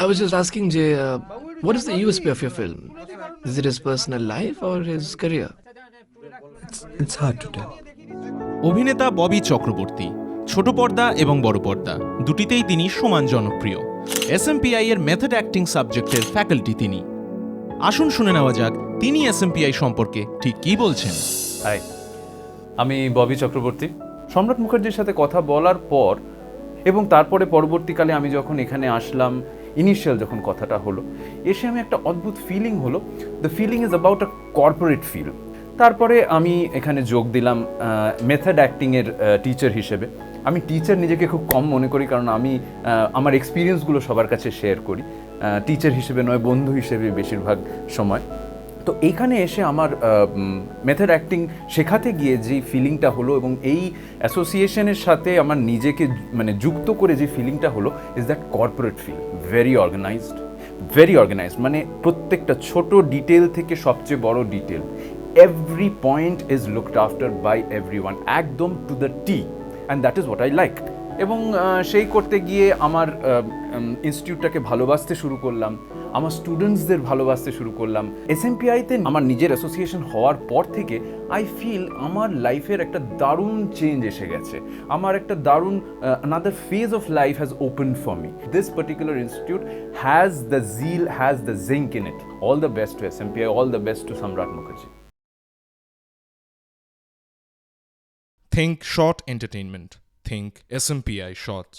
I was just asking Jay, what is the USP of your film? Is it his personal life or his career? It's hard to tell. অভিনেতা ববি চক্রবর্তী ছোট পর্দা এবং বড় পর্দা দুটিতেই তিনি সমান জনপ্রিয়। এসএমপিআই এর মেথড অ্যাক্টিং সাবজেক্টের ফ্যাকাল্টি তিনি। আসুন শুনে নেওয়া যাক তিনি এসএমপিআই সম্পর্কে ঠিক কী বলছেন। হাই, আমি ববি চক্রবর্তী। সম্রাট মুখার্জির সাথে কথা বলার পর এবং তারপরে পরবর্তীকালে আমি যখন এখানে আসলাম, ইনিশিয়াল যখন কথাটা হলো, এসে আমি একটা অদ্ভুত ফিলিং হলো। The feeling is about a corporate feel. তারপরে আমি এখানে যোগ দিলাম মেথড অ্যাক্টিংয়ের টিচার হিসেবে। আমি টিচার নিজেকে খুব কম মনে করি, কারণ আমি আমার এক্সপিরিয়েন্সগুলো সবার কাছে শেয়ার করি, টিচার হিসেবে নয়, বন্ধু হিসেবে বেশিরভাগ সময়। তো এইখানে এসে আমার মেথড অ্যাক্টিং শেখাতে গিয়ে যে ফিলিংটা হলো এবং এই অ্যাসোসিয়েশনের সাথে আমার নিজেকে মানে যুক্ত করে যে ফিলিংটা হলো is that corporate feel. Very organised, মানে প্রত্যেকটা ছোট ডিটেল থেকে সবচেয়ে বড় detail, every point is looked after by everyone, একদম to the T, and that is what I like. এবং সেই করতে গিয়ে আমার ইনস্টিটিউটটাকে ভালোবাসতে শুরু করলাম, আমার স্টুডেন্টসদের ভালোবাসতে শুরু করলাম। এসএমপিআইতে আমার নিজের অ্যাসোসিয়েশন হওয়ার পর থেকে আই ফিল আমার লাইফের একটা দারুণ চেঞ্জ এসে গেছে, আমার একটা দারুণ another phase of life has opened for me. This particular institute has the zeal, has the zinc in it. All the best to SMPI, all the best to Samrat Mukherjee. Think short entertainment. Think SMPI Shorts.